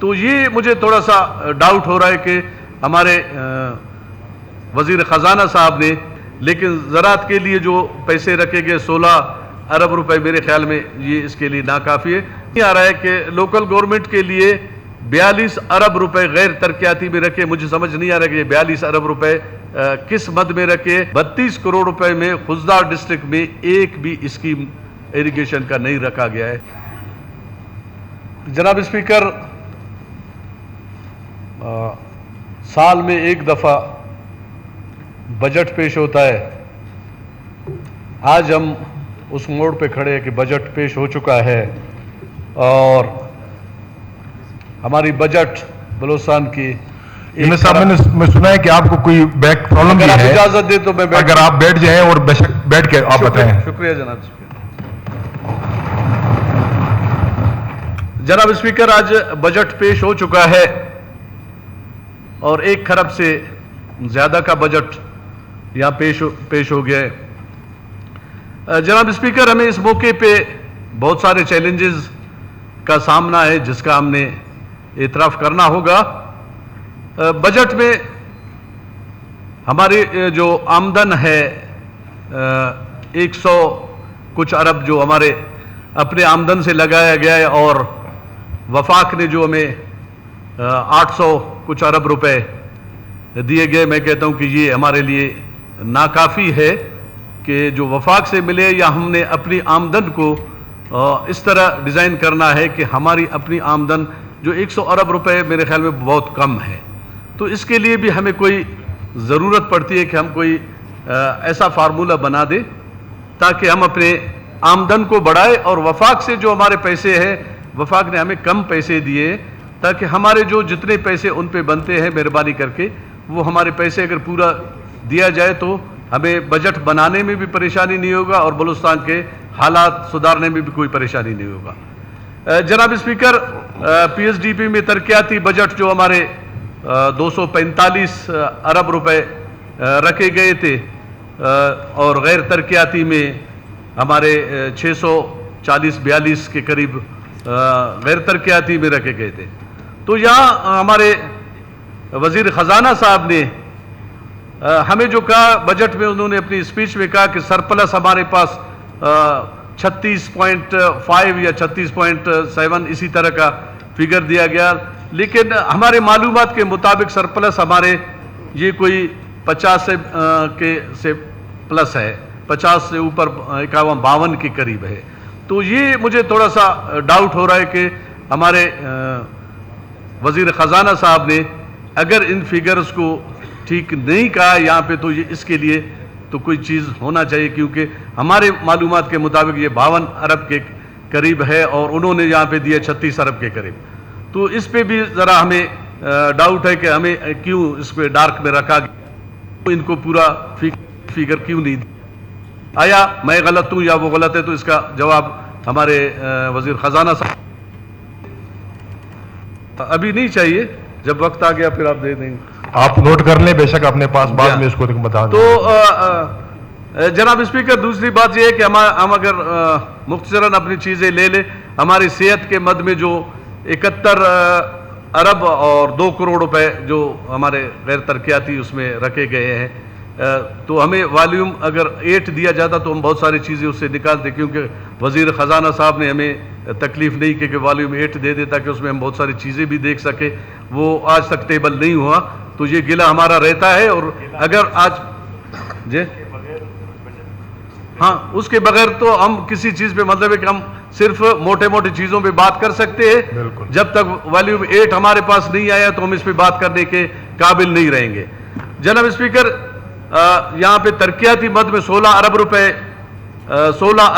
تو یہ مجھے تھوڑا سا ڈاؤٹ ہو رہا ہے کہ ہمارے وزیر خزانہ صاحب نے، لیکن زراعت کے لیے جو پیسے رکھے گئے 16 ارب روپے، میرے خیال میں یہ اس کے لیے ناکافی ہے۔ یہ آ رہا ہے کہ لوکل گورنمنٹ کے لیے 42 ارب روپے غیر ترقیاتی میں رکھے، مجھے سمجھ نہیں آ رہا کہ یہ 42 ارب روپے کس مد میں رکھے۔ 32 کروڑ روپے میں خوزدار ڈسٹرکٹ میں ایک بھی اسکیم ایریگیشن کا نہیں رکھا گیا ہے۔ جناب اسپیکر، سال میں ایک دفعہ بجٹ پیش ہوتا ہے۔ آج ہم اس موڑ پہ کھڑے ہیں کہ بجٹ پیش ہو چکا ہے اور ہماری بجٹ بلوچستان کی صاحب میں سنا ہے کہ آپ کو کوئی بیک پرابلم بھی ہے، اگر آپ اجازت دیں تو میں اگر آپ بیٹھ جائیں اور بیٹھ کے آپ بتائیں۔ شکریہ جناب جناب اسپیکر، آج بجٹ پیش ہو چکا ہے اور 1 کھرب سے زیادہ کا بجٹ یہاں پیش ہو گیا ہے۔ جناب اسپیکر، ہمیں اس موقع پہ بہت سارے چیلنجز کا سامنا ہے جس کا ہم نے اعتراف کرنا ہوگا۔ بجٹ میں ہماری جو آمدن ہے 100 کچھ ارب جو ہمارے اپنے آمدن سے لگایا گیا ہے، اور وفاق نے جو ہمیں 800 کچھ ارب روپے دیے گئے، میں کہتا ہوں کہ یہ ہمارے لیے ناکافی ہے کہ جو وفاق سے ملے، یا ہم نے اپنی آمدن کو اس طرح ڈیزائن کرنا ہے کہ ہماری اپنی آمدن جو 100 ارب روپے میرے خیال میں بہت کم ہے۔ تو اس کے لیے بھی ہمیں کوئی ضرورت پڑتی ہے کہ ہم کوئی ایسا فارمولہ بنا دیں تاکہ ہم اپنے آمدن کو بڑھائیں، اور وفاق سے جو ہمارے پیسے ہیں، وفاق نے ہمیں کم پیسے دیے تاکہ ہمارے جو جتنے پیسے ان پہ بنتے ہیں مہربانی کر کے وہ ہمارے پیسے اگر پورا دیا جائے تو ہمیں بجٹ بنانے میں بھی پریشانی نہیں ہوگا اور بلوچستان کے حالات سدھارنے میں بھی کوئی پریشانی نہیں ہوگا۔ جناب speaker, P S D P میں ترقیاتی بجٹ جو ہمارے 245 ارب روپے رکھے گئے تھے، اور غیر ترقیاتی میں ہمارے 640-42 کے قریب غیر ترقیاتی میں رکھے گئے تھے۔ تو یہاں ہمارے وزیر خزانہ صاحب نے ہمیں جو کہا بجٹ میں، انہوں نے اپنی اسپیچ میں کہا کہ سرپلس ہمارے پاس 36.5 یا 36.7 اسی طرح کا فگر دیا گیا، لیکن ہمارے معلومات کے مطابق سرپلس ہمارے یہ کوئی 50 سے پلس ہے، 50 سے اوپر 51-52 کے قریب ہے۔ تو یہ مجھے تھوڑا سا ڈاؤٹ ہو رہا ہے کہ ہمارے وزیر خزانہ صاحب نے اگر ان فگرز کو ٹھیک نہیں کہا یہاں پہ، تو یہ اس کے لیے تو کوئی چیز ہونا چاہیے، کیونکہ ہمارے معلومات کے مطابق یہ 52 ارب کے قریب ہے اور انہوں نے یہاں پہ دیا 36 ارب کے قریب۔ تو اس پہ بھی ذرا ہمیں ڈاؤٹ ہے کہ ہمیں کیوں اس پہ ڈارک میں رکھا گیا، ان کو پورا فگر کیوں نہیں دیا؟ آیا میں غلط ہوں یا وہ غلط ہے؟ تو اس کا جواب ہمارے وزیر خزانہ صاحب ابھی نہیں چاہیے، جب وقت آ گیا پھر آپ دے دیں گے۔ آپ نوٹ کر لیں، بے شک اپنے پاس بعد میں اس کو بتا دیں۔ تو جناب اسپیکر، دوسری بات یہ ہے کہ ہم اگر مختصراً اپنی چیزیں لے لیں، ہماری صحت کے مد میں جو 71 ارب اور 2 کروڑ روپے جو ہمارے غیر ترقیاتی اس میں رکھے گئے ہیں، تو ہمیں والیوم اگر 8 دیا جاتا تو ہم بہت ساری چیزیں اس سے نکالتے، کیونکہ وزیر خزانہ صاحب نے ہمیں تکلیف نہیں کی کہ والیوم 8 دے دے تاکہ اس میں ہم بہت ساری چیزیں بھی دیکھ سکیں، وہ آج تک ٹیبل نہیں ہوا، تو یہ گلہ ہمارا رہتا ہے۔ اور اگر آج جی ہاں، اس کے بغیر تو ہم کسی چیز پہ مطلب ہے کہ ہم صرف موٹے موٹے چیزوں پہ بات کر سکتے ہیں، جب تک والیوم 8 ہمارے پاس نہیں آیا تو ہم اس پہ بات کرنے کے قابل نہیں رہیں گے۔ جناب اسپیکر، یہاں پہ ترقیاتی مد میں 16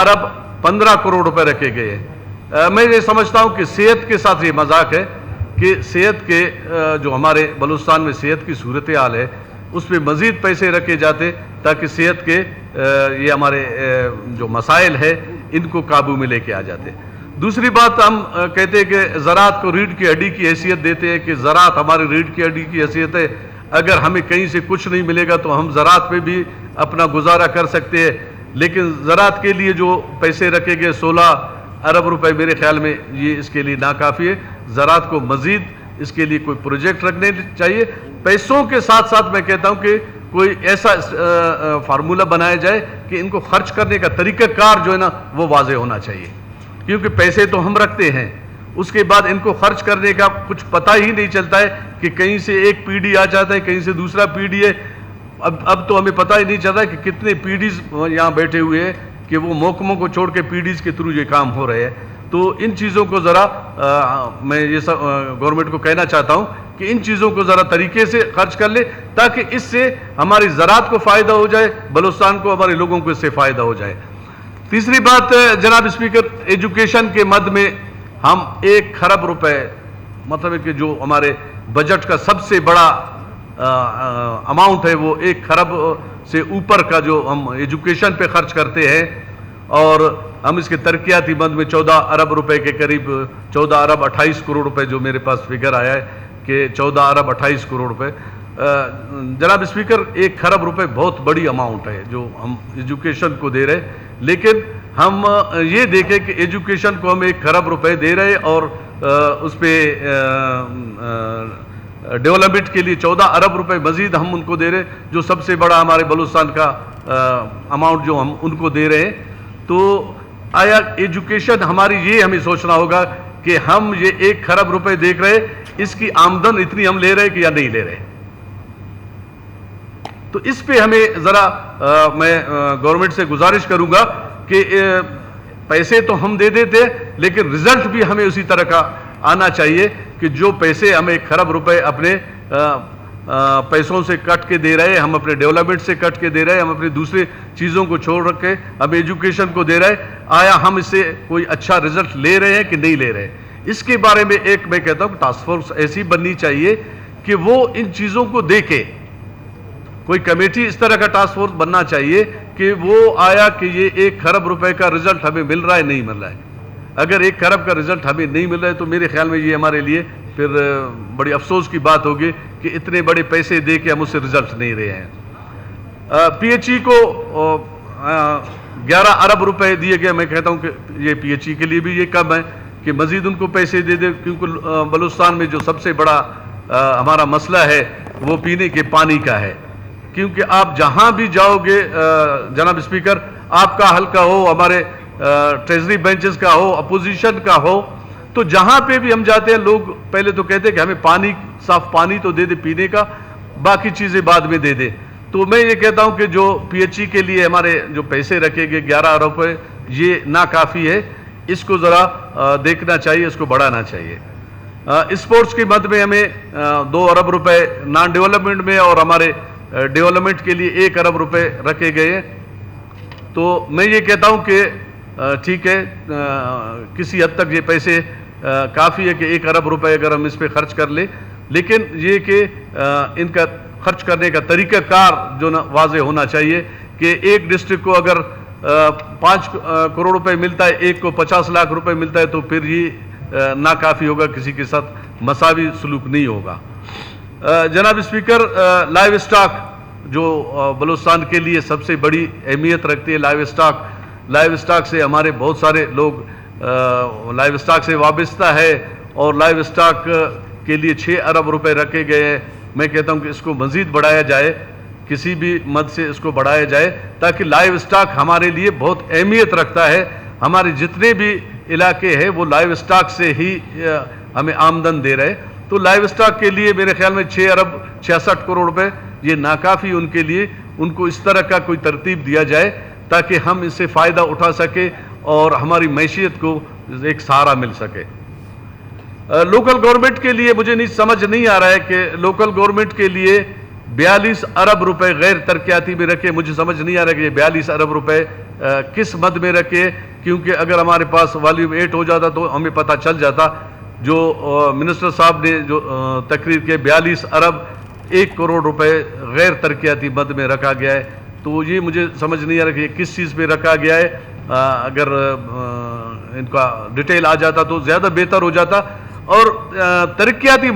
ارب 15 کروڑ روپے رکھے گئے ہیں۔ میں یہ سمجھتا ہوں کہ صحت کے ساتھ یہ مذاق ہے کہ صحت کے جو ہمارے بلوچستان میں صحت کی صورتحال ہے اس پہ مزید پیسے رکھے جاتے تاکہ صحت کے یہ ہمارے جو مسائل ہے ان کو قابو میں لے کے آ جاتے۔ دوسری بات، ہم کہتے ہیں کہ زراعت کو ریڑھ کی ہڈی کی حیثیت دیتے ہیں کہ زراعت ہماری ریڑھ کی ہڈی کی حیثیت ہے، اگر ہمیں کہیں سے کچھ نہیں ملے گا تو ہم زراعت پہ بھی اپنا گزارا کر سکتے ہیں، لیکن زراعت کے لیے جو پیسے رکھے گئے 16 ارب روپے میرے خیال میں یہ اس کے لیے ناکافی ہے. زراعت کو مزید اس کے لیے کوئی پروجیکٹ رکھنے چاہیے. پیسوں کے ساتھ ساتھ میں کہتا ہوں کہ کوئی ایسا فارمولہ بنایا جائے کہ ان کو خرچ کرنے کا طریقہ کار جو ہے نا وہ واضح ہونا چاہیے, کیونکہ پیسے تو ہم رکھتے ہیں, اس کے بعد ان کو خرچ کرنے کا کچھ پتہ ہی نہیں چلتا ہے کہ کہیں سے ایک پی ڈی آ جاتا ہے, کہیں سے دوسرا پی ڈی ہے. اب تو ہمیں پتہ ہی نہیں چلتا کہ کتنے پی ڈیز یہاں بیٹھے ہوئے ہیں کہ وہ محکموں کو چھوڑ کے پی ڈیز کے تھرو یہ کام ہو رہے ہیں. تو ان چیزوں کو ذرا میں یہ سب گورنمنٹ کو کہنا چاہتا ہوں کہ ان چیزوں کو ذرا طریقے سے خرچ کر لے, تاکہ اس سے ہماری زراعت کو فائدہ ہو جائے, بلوچستان کو, ہمارے لوگوں کو اس سے فائدہ ہو جائے. تیسری بات جناب اسپیکر, ایجوکیشن کے مد میں ہم 1 کھرب روپے, مطلب ہے کہ جو ہمارے بجٹ کا سب سے بڑا اماؤنٹ ہے وہ 1 کھرب سے اوپر کا جو ہم ایجوکیشن پہ خرچ کرتے ہیں, اور ہم اس کے ترقیاتی مد میں 14 ارب روپے کے قریب 14 ارب 28 کروڑ روپے جو میرے پاس فگر آیا ہے کہ 14 ارب 28 کروڑ روپے. جناب اسپیکر 1 کھرب روپے بہت بڑی اماؤنٹ ہے جو ہم ایجوکیشن کو دے رہے, لیکن ہم یہ دیکھیں کہ ایجوکیشن کو ہم 1 کھرب روپے دے رہے اور اس پہ ڈیولپمنٹ کے لیے 14 ارب روپے مزید ہم ان کو دے رہے, جو سب سے بڑا ہمارے بلوچستان کا اماؤنٹ جو ہم ان کو دے رہے ہیں. تو آیا ایجوکیشن ہماری یہ ہمیں سوچنا ہوگا کہ ہم یہ 1 کھرب روپے دیکھ رہے, اس کی آمدن اتنی ہم لے رہے کہ یا نہیں لے رہے. تو اس پہ ہمیں ذرا میں گورنمنٹ سے گزارش کروں گا کہ پیسے تو ہم دے دیتے, لیکن رزلٹ بھی ہمیں اسی طرح کا آنا چاہیے کہ جو پیسے ہم 1 کھرب روپے اپنے پیسوں سے کٹ کے دے رہے, ہم اپنے ڈیولپمنٹ سے کٹ کے دے رہے, ہم اپنی دوسری چیزوں کو چھوڑ رکھ کے ہم ایجوکیشن کو دے رہے, آیا ہم اس سے کوئی اچھا رزلٹ لے رہے ہیں کہ نہیں لے رہے. اس کے بارے میں ایک میں کہتا ہوں کہ ٹاسک فورس ایسی بننی چاہیے کہ وہ ان چیزوں کو دیکھے. کوئی کمیٹی اس طرح کا ٹاسک فورس بننا چاہیے کہ وہ آیا کہ یہ 1 کھرب روپے کا رزلٹ ہمیں مل رہا ہے نہیں مل رہا ہے. اگر 1 کھرب کا رزلٹ ہمیں نہیں مل رہا ہے تو میرے خیال میں یہ ہمارے لیے پھر بڑی افسوس کی بات ہوگی کہ اتنے بڑے پیسے دے کے ہم اس سے رزلٹ نہیں رہے ہیں. پی ایچ ای کو 11 ارب روپے دیے گئے. میں کہتا ہوں کہ یہ پی ایچ ای کے لیے بھی یہ کم ہے کہ مزید ان کو پیسے دے دے, کیونکہ بلوچستان میں جو سب سے بڑا ہمارا مسئلہ ہے وہ پینے کے پانی کا ہے. کیونکہ آپ جہاں بھی جاؤ گے جناب اسپیکر, آپ کا حلقہ ہو, ہمارے ٹریزری بینچز کا ہو, اپوزیشن کا ہو, تو جہاں پہ بھی ہم جاتے ہیں لوگ پہلے تو کہتے ہیں کہ ہمیں پانی, صاف پانی تو دے دے پینے کا, باقی چیزیں بعد میں دے دے. تو میں یہ کہتا ہوں کہ جو پی ایچ ای کے لیے ہمارے جو پیسے رکھے گئے 11 ارب روپے, یہ ناکافی ہے, اس کو ذرا دیکھنا چاہیے, اس کو بڑھانا چاہیے. اسپورٹس کی مد میں ہمیں 2 ارب روپے نان ڈیولپمنٹ میں اور ہمارے ڈیولپمنٹ کے لیے 1 ارب روپے رکھے گئے ہیں. تو میں یہ کہتا ہوں کہ ٹھیک ہے, کسی حد تک یہ پیسے کافی ہے کہ 1 ارب روپے اگر ہم اس پہ خرچ کر لیں, لیکن یہ کہ ان کا خرچ کرنے کا طریقہ کار جو واضح ہونا چاہیے کہ ایک ڈسٹرکٹ کو اگر 5 کروڑ روپے ملتا ہے, ایک کو 50 لاکھ روپے ملتا ہے, تو پھر یہ ناکافی ہوگا, کسی کے ساتھ مساوی سلوک نہیں ہوگا. جناب اسپیکر, لائیو اسٹاک جو بلوچستان کے لیے سب سے بڑی اہمیت رکھتی ہے, لائیو اسٹاک سے ہمارے بہت سارے لوگ لائیو اسٹاک سے وابستہ ہے, اور لائیو اسٹاک کے لیے 6 ارب روپے رکھے گئے ہیں. میں کہتا ہوں کہ اس کو مزید بڑھایا جائے, کسی بھی مد سے اس کو بڑھایا جائے, تاکہ لائیو اسٹاک ہمارے لیے بہت اہمیت رکھتا ہے. ہمارے جتنے بھی علاقے ہیں وہ لائیو اسٹاک سے ہی ہمیں آمدن دے رہے. تو لائیو اسٹاک کے لیے میرے خیال میں 6 ارب 66 کروڑ روپے یہ ناکافی ان کے لیے, ان کو اس طرح کا کوئی ترتیب دیا جائے تاکہ ہم اس سے فائدہ اٹھا سکے اور ہماری معیشت کو ایک سہارا مل سکے. لوکل گورنمنٹ کے لیے مجھے سمجھ نہیں آ رہا ہے کہ لوکل گورنمنٹ کے لیے 42 ارب روپے غیر ترقیاتی میں رکھے. مجھے سمجھ نہیں آ رہا ہے کہ یہ 42 ارب روپے کس مد میں رکھے, کیونکہ اگر ہمارے پاس والیوم 8 ہو جاتا تو ہمیں پتہ چل جاتا. جو منسٹر صاحب نے جو تقریر کے 42 ارب 1 کروڑ روپے غیر ترقیاتی مد میں رکھا گیا ہے, تو یہ مجھے سمجھ نہیں آ رہا کہ یہ کس چیز پہ رکھا گیا ہے. اگر ان کا ڈیٹیل آ جاتا تو زیادہ بہتر ہو جاتا. اور ترقیاتی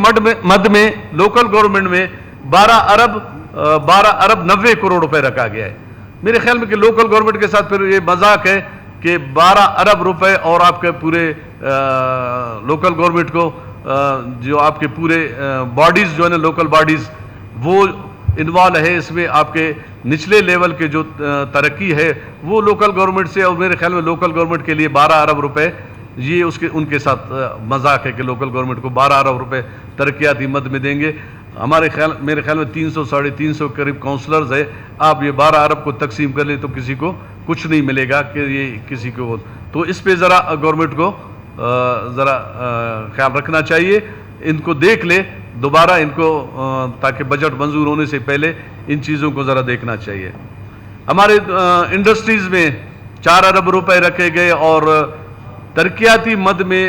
مد میں لوکل گورنمنٹ میں 12 ارب 90 کروڑ روپے رکھا گیا ہے. میرے خیال میں کہ لوکل گورنمنٹ کے ساتھ پھر یہ مذاق ہے کہ 12 ارب روپے اور آپ کے پورے لوکل گورنمنٹ کو جو آپ کے پورے باڈیز جو ہے نا لوکل باڈیز وہ انوالو ہے اس میں، آپ کے نچلے لیول کے جو ترقی ہے وہ لوکل گورنمنٹ سے، اور میرے خیال میں لوکل گورنمنٹ کے لیے 12 ارب روپے یہ ان کے ساتھ مذاق ہے کہ لوکل گورنمنٹ کو 12 ارب روپے ترقیاتی مد میں دیں گے. میرے خیال میں 300 ساڑھے 300 قریب کاؤنسلرز ہے، آپ یہ 12 ارب کو تقسیم کر لیں تو کسی کو کچھ نہیں ملے گا کہ یہ کسی کو. تو اس پہ ذرا گورنمنٹ کو ذرا خیال رکھنا چاہیے، ان کو دیکھ لے دوبارہ ان کو، تاکہ بجٹ منظور ہونے سے پہلے ان چیزوں کو ذرا دیکھنا چاہیے. ہمارے انڈسٹریز میں 4 ارب روپے رکھے گئے اور ترقیاتی مد میں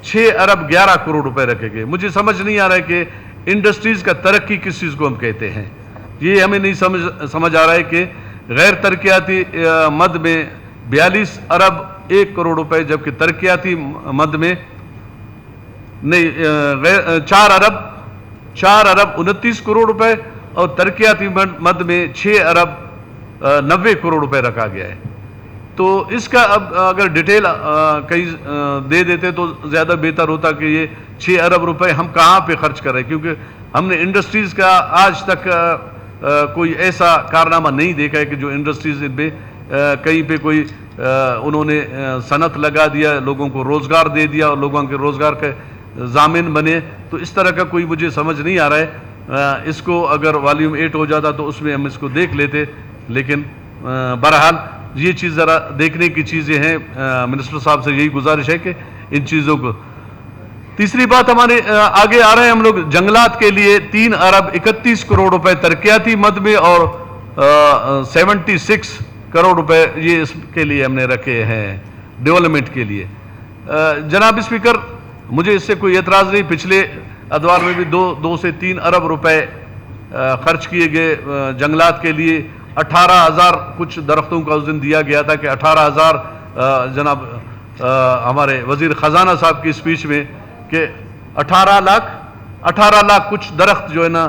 6 ارب 11 کروڑ روپے رکھے گئے. مجھے سمجھ نہیں آ رہا ہے کہ انڈسٹریز کا ترقی کس چیز کو ہم کہتے ہیں. یہ ہمیں نہیں سمجھ آ رہا ہے کہ غیر ترقیاتی مد میں 42 ارب 1 کروڑ روپے، جبکہ ترقیاتی مد میں نہیں 4 ارب 29 کروڑ روپے اور ترقیاتی مد میں 6 ارب 90 کروڑ روپے رکھا گیا ہے. تو اس کا اب اگر ڈیٹیل کہیں دے دیتے تو زیادہ بہتر ہوتا کہ یہ 6 ارب روپے ہم کہاں پہ خرچ کریں، کیونکہ ہم نے انڈسٹریز کا آج تک کوئی ایسا کارنامہ نہیں دیکھا ہے کہ جو انڈسٹریز پہ کہیں پہ کوئی انہوں نے صنعت لگا دیا، لوگوں کو روزگار دے دیا اور لوگوں کے روزگار کے ضامن بنے. تو اس طرح کا کوئی مجھے سمجھ نہیں آ رہا ہے. اس کو اگر والیوم 8 ہو جاتا تو اس میں ہم اس کو دیکھ لیتے، لیکن بہرحال یہ چیز ذرا دیکھنے کی چیزیں ہیں. منسٹر صاحب سے یہی گزارش ہے کہ ان چیزوں کو. تیسری بات ہمارے آگے آ رہے ہیں ہم لوگ جنگلات کے لیے 3 ارب 31 کروڑ روپے ترقیاتی مد میں اور 76 کروڑ روپے یہ اس کے لیے ہم نے رکھے ہیں ڈیولپمنٹ کے لیے. جناب اسپیکر، مجھے اس سے کوئی اعتراض نہیں. پچھلے ادوار میں بھی 2 سے 3 ارب روپے خرچ کیے گئے جنگلات کے لیے. 18,000 کچھ درختوں کا اس دن دیا گیا تھا کہ 18,000 جناب ہمارے وزیر خزانہ صاحب کی اسپیچ میں کہ 18 لاکھ کچھ درخت جو ہے نا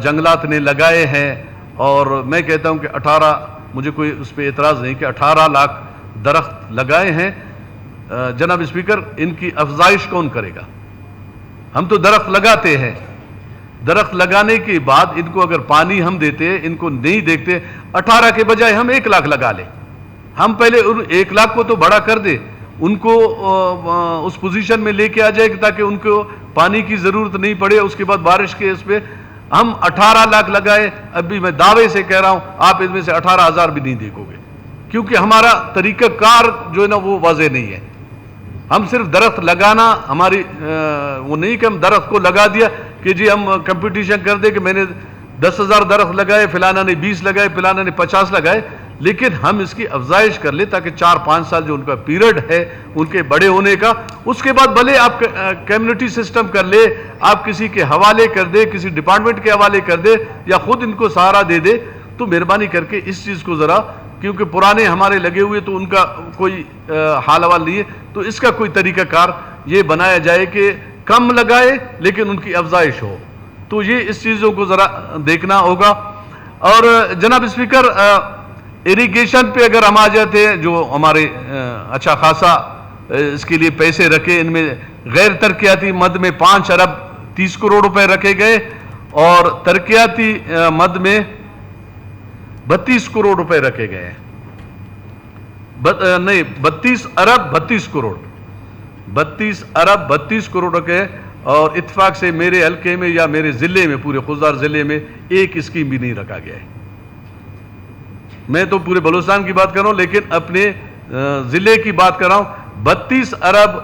جنگلات نے لگائے ہیں. اور میں کہتا ہوں کہ مجھے کوئی اس پہ اعتراض نہیں کہ 18 لاکھ درخت لگائے ہیں. جناب اسپیکر، ان کی افزائش کون کرے گا؟ ہم تو درخت لگاتے ہیں، درخت لگانے کے بعد ان کو اگر پانی ہم دیتے، ان کو نہیں دیکھتے، 18 کے بجائے ہم 1 لاکھ لگا لیں. ہم پہلے 1 لاکھ کو تو بڑا کر دیں، ان کو اس پوزیشن میں لے کے آ جائے تاکہ ان کو پانی کی ضرورت نہیں پڑے. اس کے بعد بارش کے اس پہ ہم 18 لاکھ لگائے. اب بھی میں دعوے سے کہہ رہا ہوں آپ ان میں سے 18,000 بھی نہیں دیکھو گے، کیونکہ ہمارا طریقہ کار جو ہے نا وہ واضح نہیں ہے. ہم صرف درخت لگانا ہماری وہ نہیں کہ ہم درخت کو لگا دیا کہ جی ہم کمپٹیشن کر دیں کہ میں نے 10,000 درخت لگائے، فلانا نے 20 لگائے، فلانا نے 50 لگائے. لیکن ہم اس کی افزائش کر لیں تاکہ 4-5 سال جو ان کا پیریڈ ہے ان کے بڑے ہونے کا، اس کے بعد بھلے آپ کمیونٹی سسٹم کر لے، آپ کسی کے حوالے کر دے، کسی ڈپارٹمنٹ کے حوالے کر دے یا خود ان کو سہارا دے دے. تو مہربانی کر کے اس چیز کو ذرا، کیونکہ پرانے ہمارے لگے ہوئے تو ان کا کوئی حال حوال نہیں ہے. تو اس کا کوئی طریقہ کار یہ بنایا جائے کہ کم لگائے لیکن ان کی افزائش ہو. تو یہ اس چیزوں کو ذرا دیکھنا ہوگا. اور جناب اسپیکر، ایریگیشن پہ اگر ہم آ جاتے ہیں، جو ہمارے اچھا خاصا اس کے لیے پیسے رکھے، ان میں غیر ترقیاتی مد میں 5 ارب 30 کروڑ روپے رکھے گئے اور ترقیاتی مد میں 32 کروڑ روپے رکھے گئے ہیں. 32 ارب 32 کروڑ 32 ارب 32 کروڑ رکھے. اور اتفاق سے میرے حلقے میں یا میرے ضلع میں، پورے خضدار ضلع میں ایک اسکیم بھی نہیں رکھا گیا ہے. میں تو پورے بلوچستان کی بات کر رہا ہوں لیکن اپنے ضلع کی بات کر رہا ہوں. 32 ارب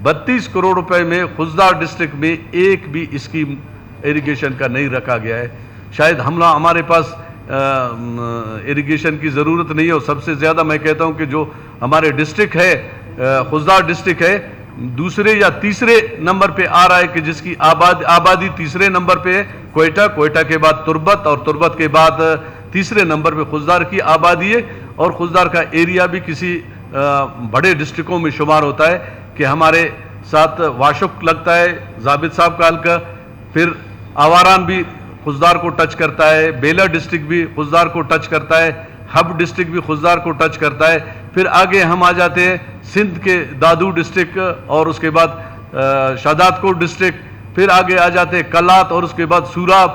32 کروڑ روپے میں خضدار ڈسٹرکٹ میں ایک بھی اسکیم ایریگیشن کا نہیں رکھا گیا ہے. شاید ہمارے پاس ایریگیشن کی ضرورت نہیں ہے. اور سب سے زیادہ میں کہتا ہوں کہ جو ہمارے ڈسٹرکٹ ہے، خضدار ڈسٹرکٹ ہے، دوسرے یا تیسرے نمبر پہ آ رہا ہے کہ جس کی آبادی تیسرے نمبر پہ ہے کوئٹہ کے بعد تربت اور تربت کے بعد تیسرے نمبر پہ خضدار کی آبادی ہے. اور خضدار کا ایریا بھی کسی بڑے ڈسٹرکوں میں شمار ہوتا ہے کہ ہمارے ساتھ واشک لگتا ہے، ضابط صاحب کا حلقہ، پھر آواران بھی خضدار کو ٹچ کرتا ہے، بیلا ڈسٹرکٹ بھی خضدار کو ٹچ کرتا ہے، ہب ڈسٹرکٹ بھی خضدار کو ٹچ کرتا ہے. پھر آگے ہم آ جاتے ہیں سندھ کے دادو ڈسٹرکٹ اور اس کے بعد شادات کوٹ ڈسٹرکٹ، پھر آگے آ جاتے ہیں کلات اور اس کے بعد سوراب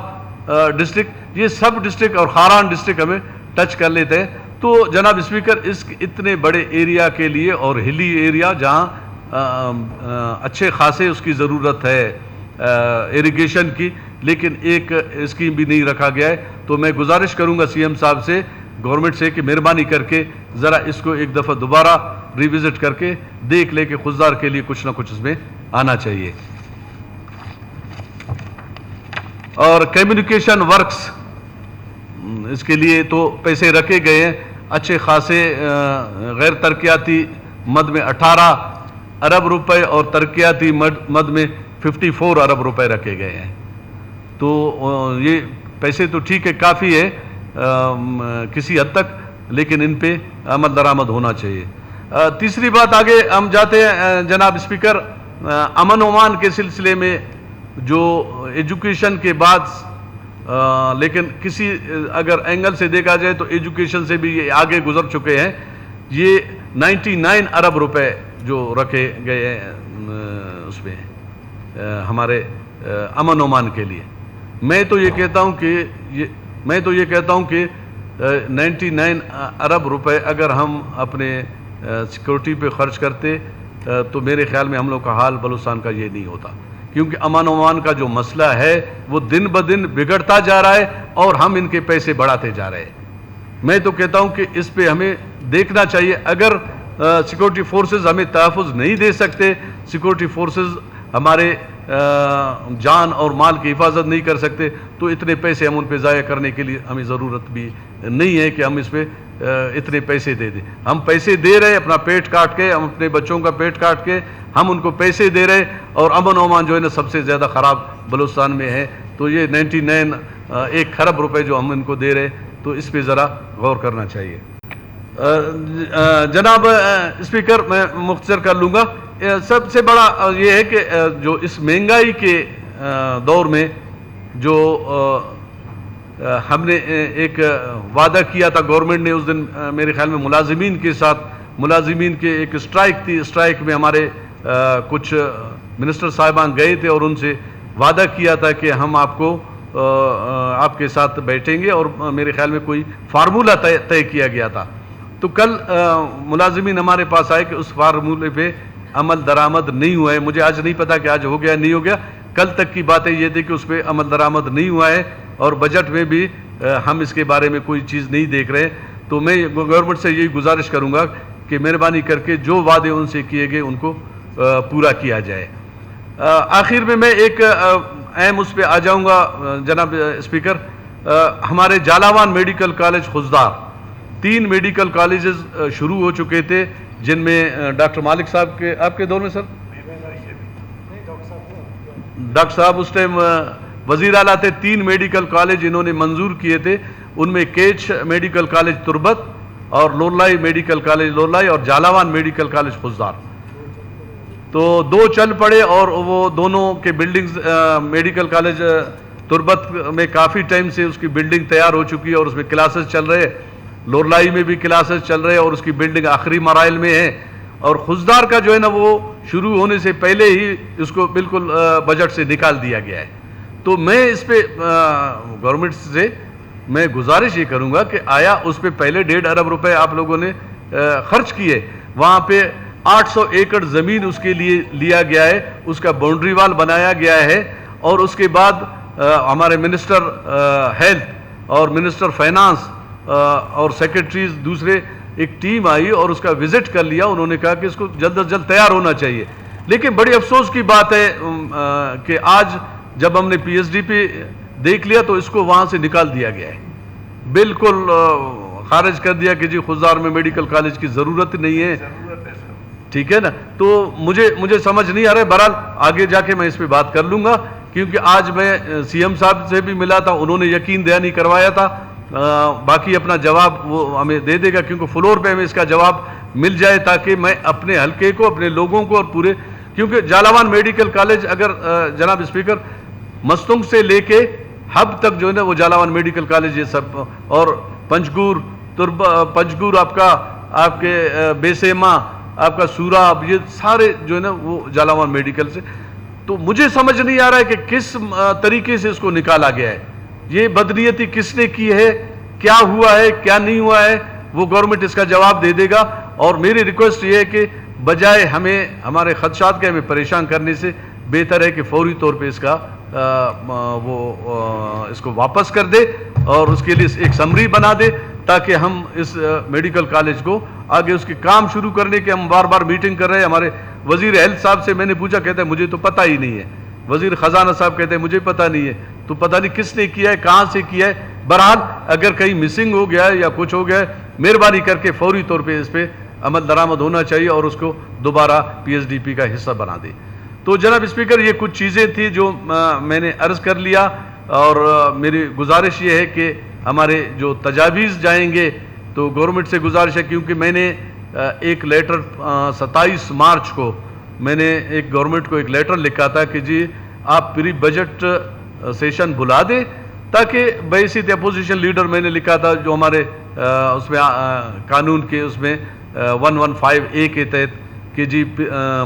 ڈسٹرکٹ، یہ سب ڈسٹرکٹ اور خاران ڈسٹرکٹ ہمیں ٹچ کر لیتے ہیں۔ تو جناب اسپیکر اس اتنے بڑے ایریا کے لیے اور ہلی ایریا جہاں اچھے خاصے اس کی ضرورت ہے ایریگیشن کی، لیکن ایک اسکیم بھی نہیں رکھا گیا ہے، تو میں گزارش کروں گا سی ایم صاحب سے، گورنمنٹ سے، کہ مہربانی کر کے ذرا اس کو ایک دفعہ دوبارہ ریوزٹ کر کے دیکھ لے کہ خضدار کے لیے کچھ نہ کچھ اس میں آنا چاہیے۔ اور کمیونیکیشن ورکس، اس کے لیے تو پیسے رکھے گئے ہیں اچھے خاصے، غیر ترقیاتی مد میں 18 ارب روپے اور ترقیاتی مد میں 54 ارب روپے رکھے گئے ہیں۔ تو یہ پیسے تو ٹھیک ہے، کافی ہے کسی حد تک، لیکن ان پہ عمل درآمد ہونا چاہیے۔ تیسری بات آگے ہم جاتے ہیں جناب اسپیکر، امن و امان کے سلسلے میں جو ایجوکیشن کے بعد، لیکن کسی اگر اینگل سے دیکھا جائے تو ایجوکیشن سے بھی یہ آگے گزر چکے ہیں، یہ 99 ارب روپے جو رکھے گئے ہیں اس میں ہمارے امن و امان کے لیے۔ میں تو یہ کہتا ہوں کہ 99 ارب روپے اگر ہم اپنے سیکورٹی پہ خرچ کرتے تو میرے خیال میں ہم لوگ کا حال بلوچستان کا یہ نہیں ہوتا، کیونکہ امن و امان کا جو مسئلہ ہے وہ دن بدن بگڑتا جا رہا ہے اور ہم ان کے پیسے بڑھاتے جا رہے ہیں۔ میں تو کہتا ہوں کہ اس پہ ہمیں دیکھنا چاہیے، اگر سیکورٹی فورسز ہمیں تحفظ نہیں دے سکتے، سیکورٹی فورسز ہمارے جان اور مال کی حفاظت نہیں کر سکتے، تو اتنے پیسے ہم ان پہ ضائع کرنے کے لیے ہمیں ضرورت بھی نہیں ہے کہ ہم اس پہ اتنے پیسے دے دیں۔ ہم پیسے دے رہے، اپنا پیٹ کاٹ کے، ہم اپنے بچوں کا پیٹ کاٹ کے ہم ان کو پیسے دے رہے، اور امن و امان جو ہے نا سب سے زیادہ خراب بلوچستان میں ہے۔ تو یہ 99 1 خرب روپے جو ہم ان کو دے رہے، تو اس پہ ذرا غور کرنا چاہیے۔ جناب اسپیکر، میں مختصر کر لوں گا، سب سے بڑا یہ ہے کہ جو اس مہنگائی کے دور میں جو ہم نے ایک وعدہ کیا تھا گورنمنٹ نے، اس دن میرے خیال میں ملازمین کے ساتھ، ملازمین کے ایک اسٹرائک تھی، اسٹرائک میں ہمارے کچھ منسٹر صاحبان گئے تھے اور ان سے وعدہ کیا تھا کہ ہم آپ کے ساتھ بیٹھیں گے، اور میرے خیال میں کوئی فارمولہ طے کیا گیا تھا۔ تو کل ملازمین ہمارے پاس آئے کہ اس فارمولے پہ عمل درآمد نہیں ہوا ہے۔ مجھے آج نہیں پتا کہ آج ہو گیا نہیں ہو گیا، کل تک کی باتیں یہ تھی کہ اس پہ عمل درآمد نہیں ہوا ہے، اور بجٹ میں بھی ہم اس کے بارے میں کوئی چیز نہیں دیکھ رہے۔ تو میں گورنمنٹ سے یہی گزارش کروں گا کہ مہربانی کر کے جو وعدے ان سے کیے گئے ان کو پورا کیا جائے۔ آخر میں ایک اہم اس پہ آ جاؤں گا جناب اسپیکر، ہمارے Jhalawan medical college Khuzdar, 3 medical colleges شروع ہو چکے تھے، جن میں ڈاکٹر مالک صاحب کے، آپ کے دور میں سر ڈاکٹر صاحب اس ٹائم وزیر اعلیٰ تھے، 3 میڈیکل کالج انہوں نے منظور کیے تھے، ان میں کیچ میڈیکل کالج تربت اور لولائی میڈیکل کالج لولائی اور جالاوان میڈیکل کالج خضدار۔ تو 2 چل پڑے، اور وہ دونوں کے بلڈنگز، میڈیکل کالج تربت میں کافی ٹائم سے اس کی بلڈنگ تیار ہو چکی ہے اور اس میں کلاسز چل رہے ہیں، لولائی میں بھی کلاسز چل رہے ہیں اور اس کی بلڈنگ آخری مراحل میں ہے، اور خضدار کا جو ہے نا وہ شروع ہونے سے پہلے ہی اس کو بالکل بجٹ سے نکال دیا گیا ہے۔ تو میں اس پہ گورنمنٹ سے میں گزارش یہ کروں گا کہ آیا اس پہ پہلے 1.5 ارب روپے آپ لوگوں نے خرچ کیے، وہاں پہ 800 ایکڑ زمین اس کے لیے لیا گیا ہے، اس کا باؤنڈری وال بنایا گیا ہے، اور اس کے بعد ہمارے منسٹر ہیلتھ اور منسٹر فائنانس اور سیکرٹریز دوسرے ایک ٹیم آئی اور اس کا وزٹ کر لیا، انہوں نے کہا کہ اس کو جلد از جلد تیار ہونا چاہیے۔ لیکن بڑی افسوس کی بات ہے کہ آج جب ہم نے پی ایچ ڈی پہ دیکھ لیا تو اس کو وہاں سے نکال دیا گیا ہے، بالکل خارج کر دیا کہ جی خضدار میں میڈیکل کالج کی ضرورت نہیں ہے، ٹھیک ہے نا۔ تو مجھے سمجھ نہیں آ رہا ہے، بہرحال آگے جا کے میں اس پہ بات کر لوں گا، کیونکہ آج میں سی ایم صاحب سے بھی ملا تھا، انہوں نے یقین دہانی کروایا تھا، باقی اپنا جواب وہ ہمیں دے دے گا، کیونکہ فلور پہ ہمیں اس کا جواب مل جائے، تاکہ میں اپنے حلقے کو، اپنے لوگوں کو اور پورے، کیونکہ جالاوان میڈیکل کالج اگر جناب اسپیکر مستنگ سے لے کے ہب تک جو ہے نا وہ جالاوان میڈیکل کالج یہ سب، اور پنجگور آپ کا آپ کے بیسیما، آپ کا سوراب، یہ سارے جو ہے نا وہ جالاوان میڈیکل سے. تو مجھے سمجھ نہیں آ رہا ہے کہ کس طریقے سے اس کو نکالا گیا ہے. یہ بدنیتی کس نے کی ہے، کیا ہوا ہے، کیا نہیں ہوا ہے، وہ گورنمنٹ اس کا جواب دے دے گا. اور میری ریکویسٹ یہ ہے کہ بجائے ہمیں ہمارے خدشات کے ہمیں پریشان کرنے سے بہتر ہے کہ فوری طور پہ اس کا اس کو واپس کر دے اور اس کے لیے ایک سمری بنا دے تاکہ ہم اس میڈیکل کالج کو آگے اس کے کام شروع کرنے کے ہم بار بار میٹنگ کر رہے ہیں. ہمارے وزیر ہیلتھ صاحب سے میں نے پوچھا، کہتے ہیں مجھے تو پتہ ہی نہیں ہے. وزیر خزانہ صاحب کہتے ہیں مجھے پتہ نہیں ہے. تو پتہ نہیں کس نے کیا ہے، کہاں سے کیا ہے. بہرحال اگر کہیں مسنگ ہو گیا ہے یا کچھ ہو گیا ہے، مہربانی کر کے فوری طور پہ اس پہ عمل درآمد ہونا چاہیے اور اس کو دوبارہ پی ایس ڈی پی کا حصہ بنا دے. تو جناب اسپیکر، یہ کچھ چیزیں تھیں جو میں نے عرض کر لیا. اور میری گزارش یہ ہے کہ ہمارے جو تجاویز جائیں گے تو گورنمنٹ سے گزارش ہے، کیونکہ میں نے ایک لیٹر 27 مارچ کو میں نے ایک گورنمنٹ کو ایک لیٹر لکھا تھا کہ جی آپ پری بجٹ سیشن بلا دیں، تاکہ بحیثیت اپوزیشن لیڈر میں نے لکھا تھا جو ہمارے اس میں قانون کے اس میں 115A کے تحت کہ جی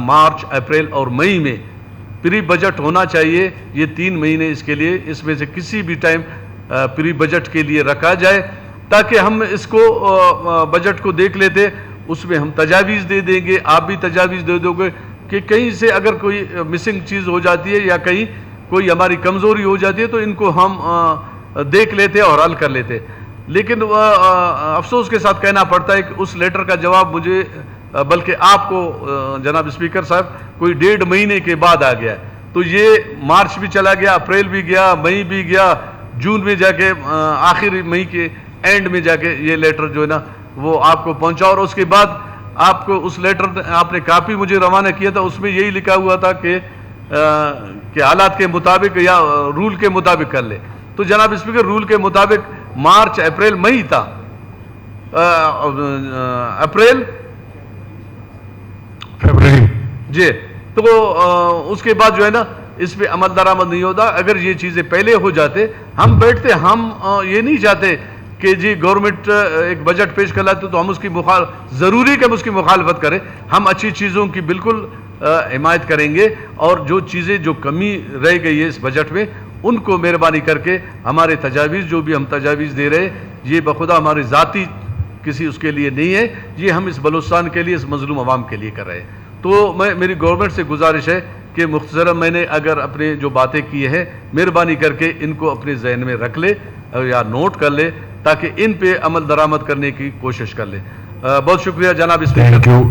مارچ، اپریل اور مئی میں پری بجٹ ہونا چاہیے. یہ 3 مہینے اس کے لیے، اس میں سے کسی بھی ٹائم پری بجٹ کے لیے رکھا جائے تاکہ ہم اس کو بجٹ کو دیکھ لیتے. اس میں ہم تجاویز دے دیں گے، آپ بھی تجاویز دے دو گے کہ کہیں سے اگر کوئی مسنگ چیز ہو جاتی ہے یا کہیں کوئی ہماری کمزوری ہو جاتی ہے تو ان کو ہم دیکھ لیتے اور حل کر لیتے. لیکن افسوس کے ساتھ کہنا پڑتا ہے کہ اس لیٹر کا جواب مجھے بلکہ آپ کو جناب اسپیکر صاحب کوئی 1.5 مہینے کے بعد آ گیا. تو یہ مارچ بھی چلا گیا، اپریل بھی گیا، مئی بھی گیا، جون میں جا کے آخر مئی کے اینڈ میں جا کے یہ لیٹر جو ہے نا وہ آپ کو پہنچا. اور اس کے بعد آپ کو اس لیٹر آپ نے کاپی مجھے روانہ کیا تھا، اس میں یہی لکھا ہوا تھا کہ حالات کے مطابق یا رول کے مطابق کر لے. تو جناب اسپیکر، رول کے مطابق مارچ، اپریل، مئی تھا. اپریل فیبرری جی. تو اس کے بعد جو ہے نا اس پہ عمل درآمد نہیں ہوتا. اگر یہ چیزیں پہلے ہو جاتے، ہم بیٹھتے، ہم یہ نہیں چاہتے کہ جی گورنمنٹ ایک بجٹ پیش کر لاتے تو ہم اس کی ضروری کہ ہم اس کی مخالفت کریں. ہم اچھی چیزوں کی بالکل حمایت کریں گے اور جو چیزیں جو کمی رہ گئی ہے اس بجٹ میں ان کو مہربانی کر کے ہمارے تجاویز جو بھی ہم تجاویز دے رہے یہ بخدا ہمارے ذاتی کسی اس کے لیے نہیں ہے، یہ ہم اس بلوچستان کے لیے، اس مظلوم عوام کے لیے کر رہے ہیں. تو میری گورنمنٹ سے گزارش ہے کہ مختصراً میں نے اگر اپنے جو باتیں کی ہیں مہربانی کر کے ان کو اپنے ذہن میں رکھ لے یا نوٹ کر لے تاکہ ان پہ عمل درآمد کرنے کی کوشش کر لے. بہت شکریہ جناب اسپیکر.